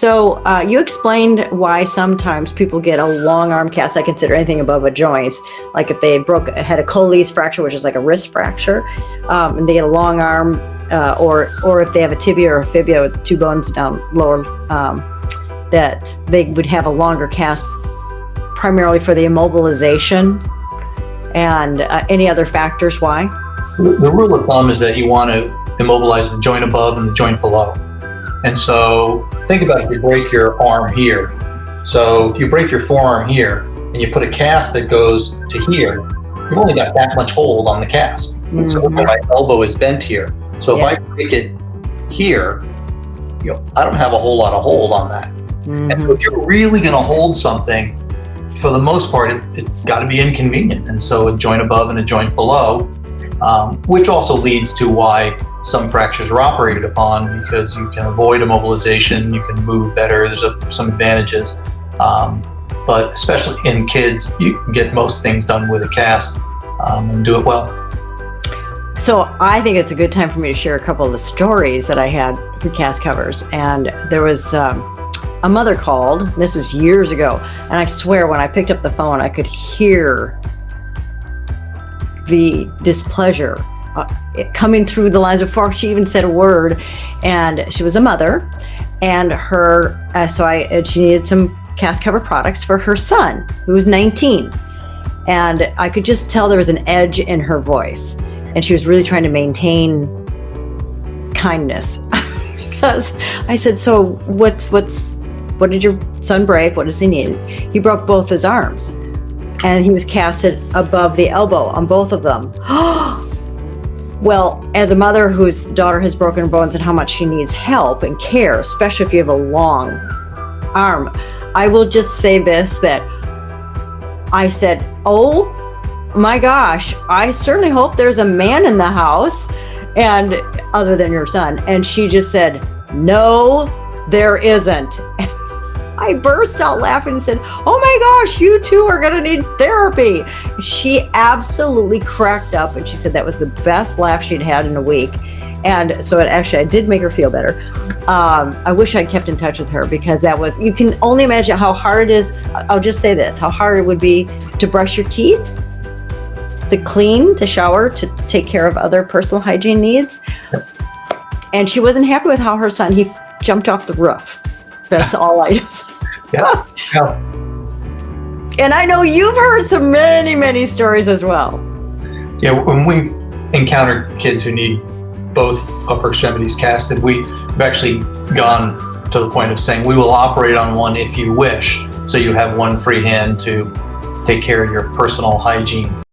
So you explained why sometimes people get a long arm cast. I consider anything above a joint, like if they had a Colles fracture, which is like a wrist fracture, and they get a long arm, or if they have a tibia or a fibia with two bones down lower, that they would have a longer cast, primarily for the immobilization, and any other factors why? The rule of thumb is that you want to immobilize the joint above and the joint below. And so think about if you break your arm here. So if you break your forearm here and you put a cast that goes to here, you've only got that much hold on the cast. Mm-hmm. So my elbow is bent here. So if I break it here, I don't have a whole lot of hold on that. Mm-hmm. And so if you're really going to hold something, for the most part, it's got to be inconvenient. And so a joint above and a joint below, which also leads to why some fractures are operated upon, because you can avoid immobilization, you can move better, there's some advantages. But especially in kids, you can get most things done with a cast and do it well. So I think it's a good time for me to share a couple of the stories that I had for CastCoverz. And there was a mother called, this is years ago, and I swear when I picked up the phone, I could hear the displeasure coming through the lines before she even said a word. And she was a mother, and she needed some CastCoverz products for her son, who was 19. And I could just tell there was an edge in her voice, and she was really trying to maintain kindness. Because I said, so what did your son break? What does he need? He broke both his arms, and he was casted above the elbow on both of them. Well, as a mother whose daughter has broken bones and how much she needs help and care, especially if you have a long arm, I will just say this, that I said, oh my gosh, I certainly hope there's a man in the house, and other than your son. And she just said, no, there isn't. I burst out laughing and said, oh my gosh, you two are going to need therapy. She absolutely cracked up, and she said that was the best laugh she'd had in a week. And so I did make her feel better. I wish I'd kept in touch with her, because you can only imagine how hard it is. I'll just say this, how hard it would be to brush your teeth, to clean, to shower, to take care of other personal hygiene needs. And she wasn't happy with how her son, he jumped off the roof. That's all I just. Yeah. And I know you've heard so many, many stories as well. Yeah, when we've encountered kids who need both upper extremities casted, we've actually gone to the point of saying we will operate on one if you wish, so you have one free hand to take care of your personal hygiene.